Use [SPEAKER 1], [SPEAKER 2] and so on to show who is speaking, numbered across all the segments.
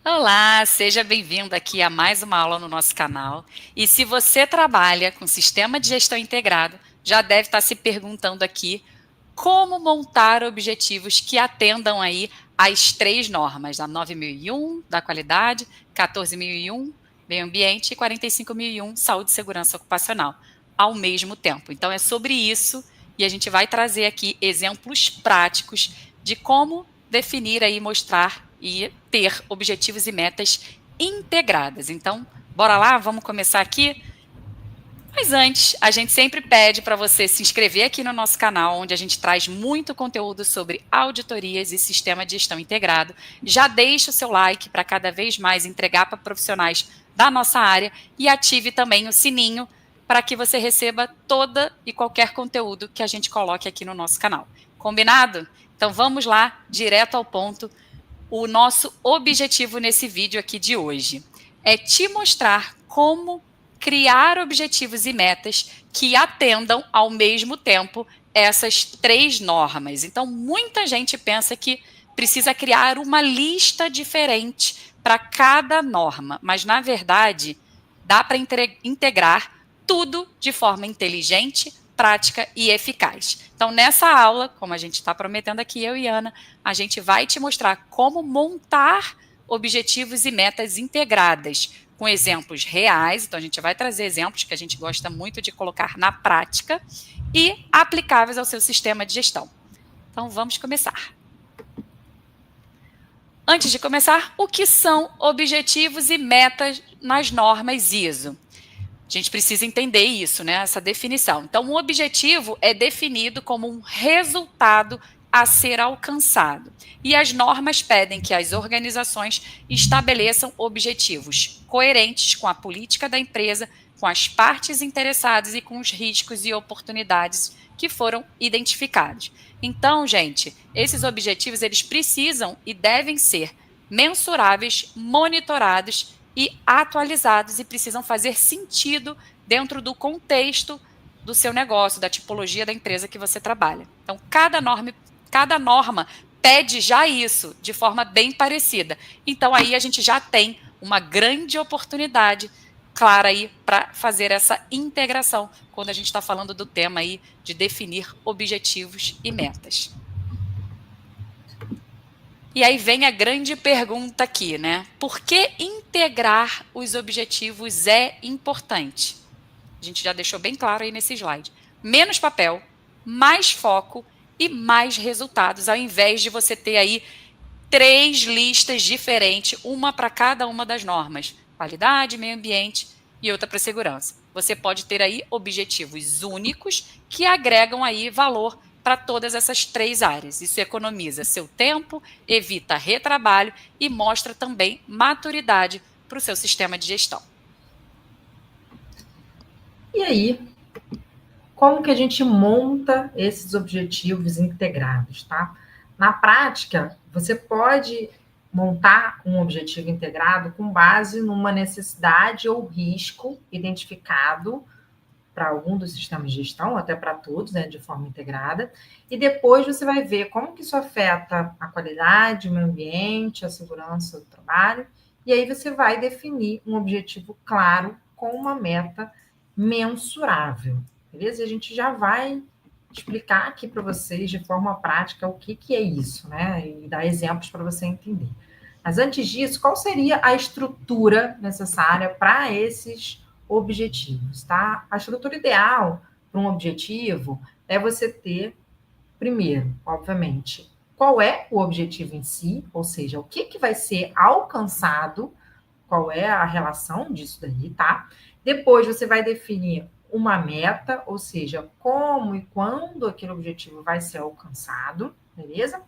[SPEAKER 1] Olá, seja bem-vindo aqui a mais uma aula no nosso canal. E se você trabalha com sistema de gestão integrado, já deve estar se perguntando aqui como montar objetivos que atendam aí às três normas, a 9001 da qualidade, 14001 meio ambiente e 45001 saúde e segurança ocupacional, ao mesmo tempo. Então é sobre isso e a gente vai trazer aqui exemplos práticos de como definir aí, mostrar e ter objetivos e metas integradas. Então, bora lá, vamos começar aqui? Mas antes, a gente sempre pede para você se inscrever aqui no nosso canal, onde a gente traz muito conteúdo sobre auditorias e sistema de gestão integrado. Já deixa o seu like para cada vez mais entregar para profissionais da nossa área e ative também o sininho para que você receba toda e qualquer conteúdo que a gente coloque aqui no nosso canal. Combinado? Então vamos lá, direto ao ponto. O nosso objetivo nesse vídeo aqui de hoje é te mostrar como criar objetivos e metas que atendam ao mesmo tempo essas três normas. Então, muita gente pensa que precisa criar uma lista diferente para cada norma, mas na verdade dá para integrar tudo de forma inteligente, prática e eficaz. Então, nessa aula, como a gente está prometendo aqui, eu e Ana, a gente vai te mostrar como montar objetivos e metas integradas, com exemplos reais. Então, a gente vai trazer exemplos que a gente gosta muito de colocar na prática e aplicáveis ao seu sistema de gestão. Então, vamos começar. Antes de começar, o que são objetivos e metas nas normas ISO? A gente precisa entender isso, né? Essa definição. Então, um objetivo é definido como um resultado a ser alcançado. E as normas pedem que as organizações estabeleçam objetivos coerentes com a política da empresa, com as partes interessadas e com os riscos e oportunidades que foram identificados. Então, gente, esses objetivos eles precisam e devem ser mensuráveis, monitorados e atualizados e precisam fazer sentido dentro do contexto do seu negócio, da tipologia da empresa que você trabalha. Então, cada norma pede já isso de forma bem parecida. Então, aí a gente já tem uma grande oportunidade clara aí para fazer essa integração quando a gente está falando do tema aí de definir objetivos e metas. E aí vem a grande pergunta aqui, né? Por que integrar os objetivos é importante? A gente já deixou bem claro aí nesse slide. Menos papel, mais foco e mais resultados, ao invés de você ter aí três listas diferentes, uma para cada uma das normas: qualidade, meio ambiente e outra para segurança. Você pode ter aí objetivos únicos que agregam aí valor para todas essas três áreas. Isso economiza seu tempo, evita retrabalho e mostra também maturidade para o seu sistema de gestão.
[SPEAKER 2] E aí, como que a gente monta esses objetivos integrados, tá? Na prática, você pode montar um objetivo integrado com base numa necessidade ou risco identificado para algum dos sistemas de gestão, até para todos, né, de forma integrada, e depois você vai ver como que isso afeta a qualidade, o meio ambiente, a segurança do trabalho, e aí você vai definir um objetivo claro com uma meta mensurável, beleza? E a gente já vai explicar aqui para vocês de forma prática o que, que é isso, né? E dar exemplos para você entender. Mas antes disso, qual seria a estrutura necessária para esses objetivos, tá? A estrutura ideal para um objetivo é você ter, primeiro, obviamente, qual é o objetivo em si, ou seja, o que, que vai ser alcançado, qual é a relação disso daí, tá? Depois você vai definir uma meta, ou seja, como e quando aquele objetivo vai ser alcançado, beleza?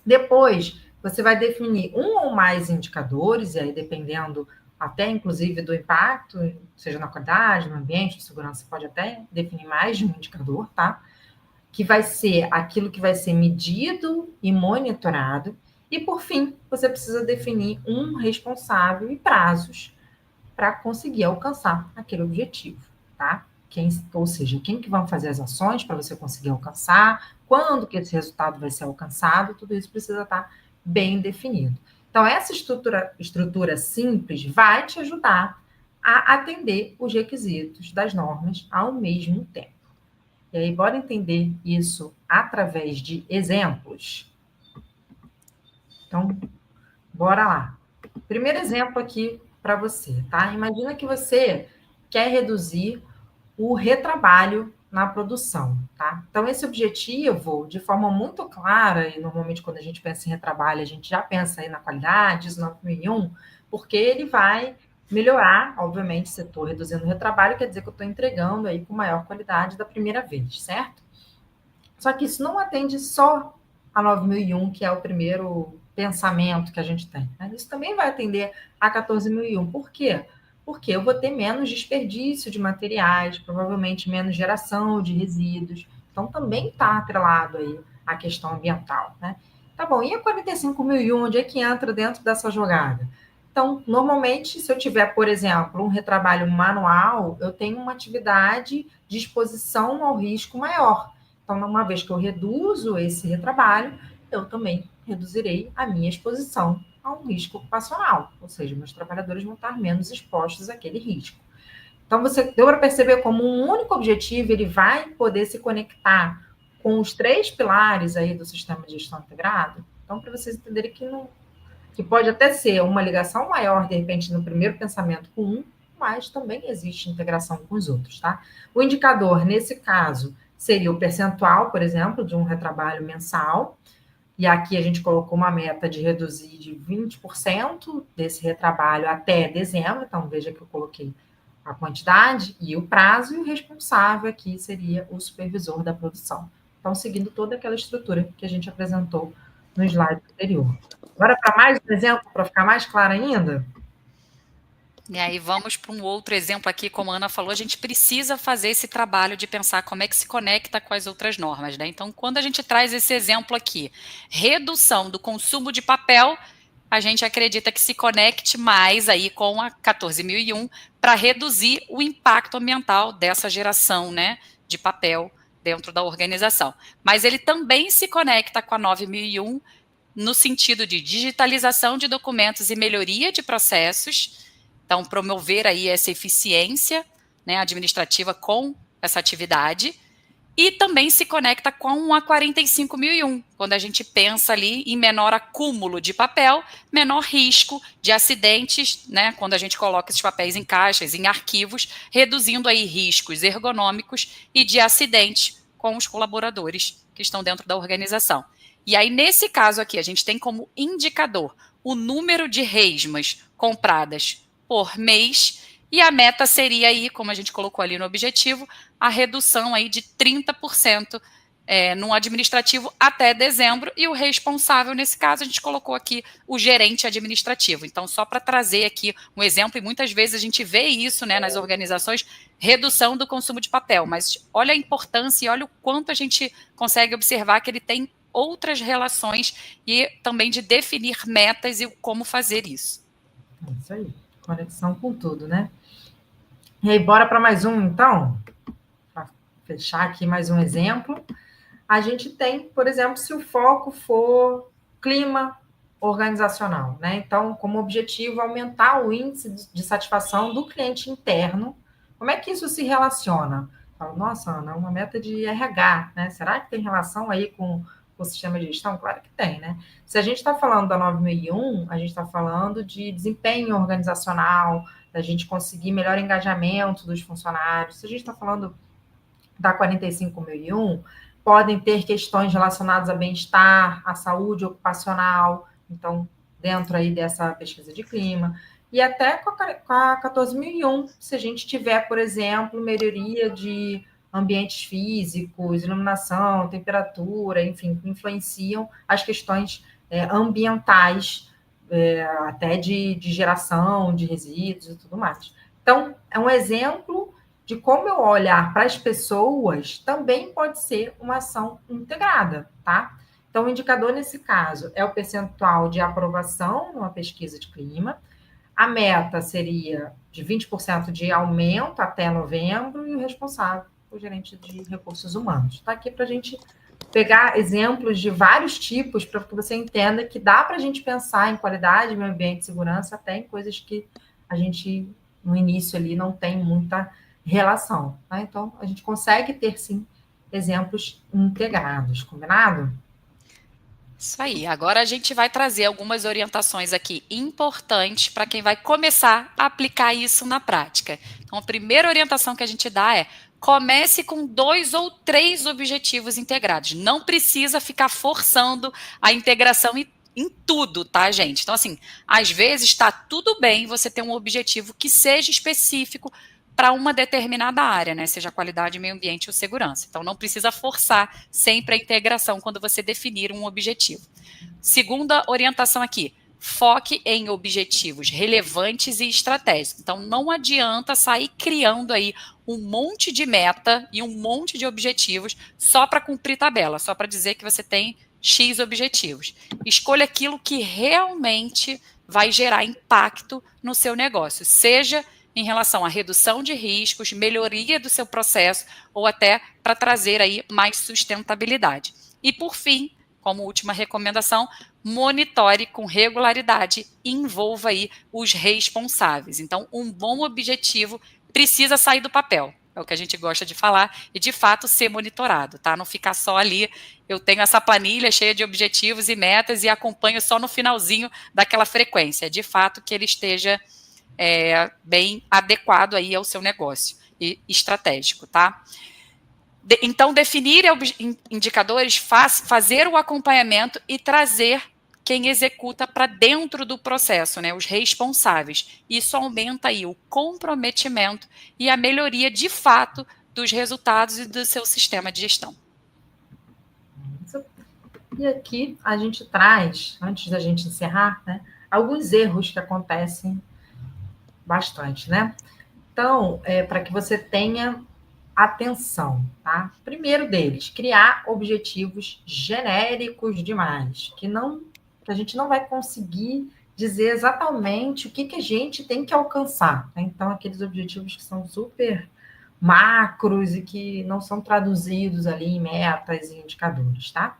[SPEAKER 2] Depois, você vai definir um ou mais indicadores, e aí dependendo até inclusive do impacto, seja na qualidade, no ambiente, na segurança, você pode até definir mais de um indicador, tá? Que vai ser aquilo que vai ser medido e monitorado. E, por fim, você precisa definir um responsável e prazos para conseguir alcançar aquele objetivo, tá? Ou seja, quem que vão fazer as ações para você conseguir alcançar, quando que esse resultado vai ser alcançado, tudo isso precisa estar bem definido. Então, essa estrutura simples vai te ajudar a atender os requisitos das normas ao mesmo tempo. E aí, bora entender isso através de exemplos? Então, bora lá. Primeiro exemplo aqui para você, tá? Imagina que você quer reduzir o retrabalho na produção, tá? Então, esse objetivo, de forma muito clara, e normalmente quando a gente pensa em retrabalho, a gente já pensa aí na qualidade, ISO 9001, porque ele vai melhorar, obviamente, se eu estou reduzindo o retrabalho, quer dizer que eu estou entregando aí com maior qualidade da primeira vez, certo? Só que isso não atende só a 9001, que é o primeiro pensamento que a gente tem. Né? Isso também vai atender a 14001. Por quê? Porque eu vou ter menos desperdício de materiais, provavelmente menos geração de resíduos. Então, também está atrelado aí a questão ambiental. Né? Tá bom, e a 45001, onde é que entra dentro dessa jogada? Então, normalmente, se eu tiver, por exemplo, um retrabalho manual, eu tenho uma atividade de exposição ao risco maior. Então, uma vez que eu reduzo esse retrabalho, eu também reduzirei a minha exposição a um risco ocupacional, ou seja, meus trabalhadores vão estar menos expostos àquele risco. Então, você deu para perceber como um único objetivo ele vai poder se conectar com os 3 pilares aí do sistema de gestão integrado? Então, para vocês entenderem que pode até ser uma ligação maior, de repente, no primeiro pensamento com um, mas também existe integração com os outros, tá? O indicador, nesse caso, seria o percentual, por exemplo, de um retrabalho mensal, e aqui a gente colocou uma meta de reduzir de 20% desse retrabalho até dezembro, então veja que eu coloquei a quantidade e o prazo, e o responsável aqui seria o supervisor da produção. Então, seguindo toda aquela estrutura que a gente apresentou no slide anterior. Agora, para mais um exemplo, para ficar mais claro ainda.
[SPEAKER 1] E aí vamos para um outro exemplo aqui, como a Ana falou, a gente precisa fazer esse trabalho de pensar como é que se conecta com as outras normas, né? Então, quando a gente traz esse exemplo aqui, redução do consumo de papel, a gente acredita que se conecte mais aí com a 14001 para reduzir o impacto ambiental dessa geração, né, de papel dentro da organização. Mas ele também se conecta com a 9001 no sentido de digitalização de documentos e melhoria de processos. Então, promover aí essa eficiência, né, administrativa com essa atividade. E também se conecta com a 45001, quando a gente pensa ali em menor acúmulo de papel, menor risco de acidentes, né, quando a gente coloca esses papéis em caixas, em arquivos, reduzindo aí riscos ergonômicos e de acidentes com os colaboradores que estão dentro da organização. E aí, nesse caso aqui, a gente tem como indicador o número de resmas compradas por mês, e a meta seria aí, como a gente colocou ali no objetivo, a redução aí de 30% no administrativo até dezembro, e o responsável, nesse caso, a gente colocou aqui o gerente administrativo. Então, só para trazer aqui um exemplo, e muitas vezes a gente vê isso, né, nas organizações, redução do consumo de papel, mas olha a importância e olha o quanto a gente consegue observar que ele tem outras relações e também de definir metas e como fazer isso.
[SPEAKER 2] É isso aí, conexão com tudo, né? E aí, bora para mais um, então? Para fechar aqui mais um exemplo. A gente tem, por exemplo, se o foco for clima organizacional, né? Então, como objetivo, aumentar o índice de satisfação do cliente interno. Como é que isso se relaciona? Falo, nossa, Ana, uma meta de RH, né? Será que tem relação aí com o sistema de gestão? Claro que tem, né? Se a gente está falando da 9001, a gente está falando de desempenho organizacional, da gente conseguir melhor engajamento dos funcionários. Se a gente está falando da 45001, podem ter questões relacionadas a bem-estar, à saúde ocupacional, então, dentro aí dessa pesquisa de clima, e até com a 14001, se a gente tiver, por exemplo, melhoria de ambientes físicos, iluminação, temperatura, enfim, que influenciam as questões ambientais, até de geração de resíduos e tudo mais. Então, é um exemplo de como eu olhar para as pessoas também pode ser uma ação integrada, tá? Então, o indicador nesse caso é o percentual de aprovação numa pesquisa de clima. A meta seria de 20% de aumento até novembro e o responsável, o gerente de recursos humanos. Está aqui para a gente pegar exemplos de vários tipos para que você entenda que dá para a gente pensar em qualidade, meio ambiente e segurança até em coisas que a gente, no início ali, não tem muita relação. Tá? Então, a gente consegue ter, sim, exemplos integrados, combinado?
[SPEAKER 1] Isso aí. Agora a gente vai trazer algumas orientações aqui importantes para quem vai começar a aplicar isso na prática. Então, a primeira orientação que a gente dá é: comece com 2 ou 3 objetivos integrados. Não precisa ficar forçando a integração em tudo, tá, gente? Então, assim, às vezes está tudo bem você ter um objetivo que seja específico para uma determinada área, né? Seja qualidade, meio ambiente ou segurança. Então, não precisa forçar sempre a integração quando você definir um objetivo. Segunda orientação aqui: foque em objetivos relevantes e estratégicos. Então, não adianta sair criando aí um monte de meta e um monte de objetivos só para cumprir tabela, só para dizer que você tem X objetivos. Escolha aquilo que realmente vai gerar impacto no seu negócio, seja em relação à redução de riscos, melhoria do seu processo ou até para trazer aí mais sustentabilidade. E por fim, como última recomendação, monitore com regularidade e envolva aí os responsáveis. Então, um bom objetivo precisa sair do papel. É o que a gente gosta de falar e, de fato, ser monitorado, tá? Não ficar só ali, eu tenho essa planilha cheia de objetivos e metas e acompanho só no finalzinho daquela frequência. De fato, que ele esteja bem adequado aí ao seu negócio e estratégico, tá? Então, definir indicadores, fazer o acompanhamento e trazer quem executa para dentro do processo, né, os responsáveis. Isso aumenta aí o comprometimento e a melhoria de fato dos resultados e do seu sistema de gestão.
[SPEAKER 2] E aqui a gente traz, antes da gente encerrar, né, alguns erros que acontecem bastante, né? Então, para que você tenha atenção, tá? Primeiro deles, criar objetivos genéricos demais, que a gente não vai conseguir dizer exatamente o que a gente tem que alcançar. Né? Então, aqueles objetivos que são super macros e que não são traduzidos ali em metas e indicadores, tá?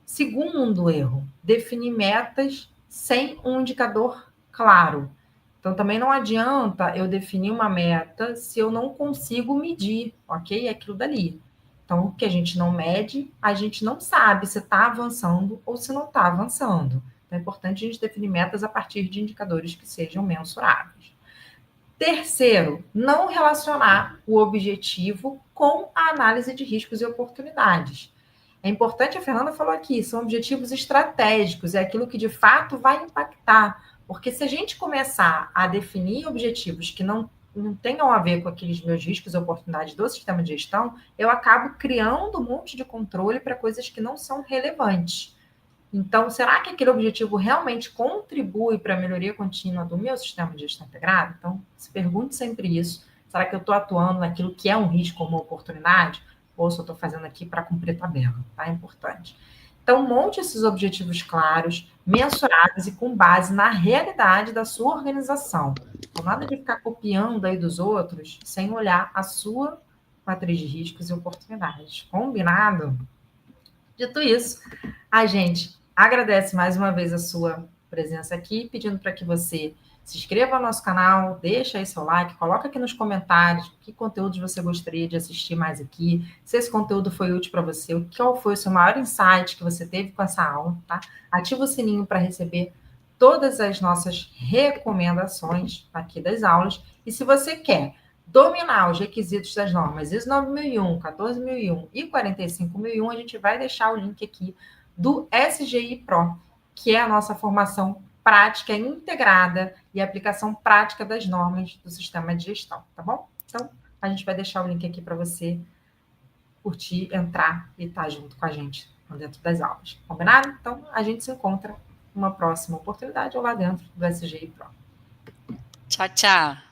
[SPEAKER 2] Segundo erro, definir metas sem um indicador claro. Então, também não adianta eu definir uma meta se eu não consigo medir, ok? Aquilo dali. Então, o que a gente não mede, a gente não sabe se está avançando ou se não está avançando. Então, é importante a gente definir metas a partir de indicadores que sejam mensuráveis. Terceiro, não relacionar o objetivo com a análise de riscos e oportunidades. É importante, a Fernanda falou aqui, são objetivos estratégicos, é aquilo que de fato vai impactar. Porque se a gente começar a definir objetivos que não tenham a ver com aqueles meus riscos e oportunidades do sistema de gestão, eu acabo criando um monte de controle para coisas que não são relevantes. Então, será que aquele objetivo realmente contribui para a melhoria contínua do meu sistema de gestão integrado? Então, se pergunte sempre isso. Será que eu estou atuando naquilo que é um risco ou uma oportunidade? Ou se eu estou fazendo aqui para cumprir tabela? Tá? É importante. Então, monte esses objetivos claros, mensuráveis e com base na realidade da sua organização. Então, nada de ficar copiando aí dos outros sem olhar a sua matriz de riscos e oportunidades. Combinado? Dito isso, a gente agradece mais uma vez a sua presença aqui, pedindo para que você se inscreva no nosso canal, deixa aí seu like, coloca aqui nos comentários que conteúdos você gostaria de assistir mais aqui, se esse conteúdo foi útil para você, qual foi o seu maior insight que você teve com essa aula, tá? Ativa o sininho para receber todas as nossas recomendações aqui das aulas. E se você quer dominar os requisitos das normas ISO 9001, 14001 e 45001, a gente vai deixar o link aqui do SGI Pro, que é a nossa formação prática integrada e aplicação prática das normas do sistema de gestão, tá bom? Então, a gente vai deixar o link aqui para você curtir, entrar e estar junto com a gente dentro das aulas, combinado? Então, a gente se encontra numa próxima oportunidade ou lá dentro do SGI Pro.
[SPEAKER 1] Tchau, tchau.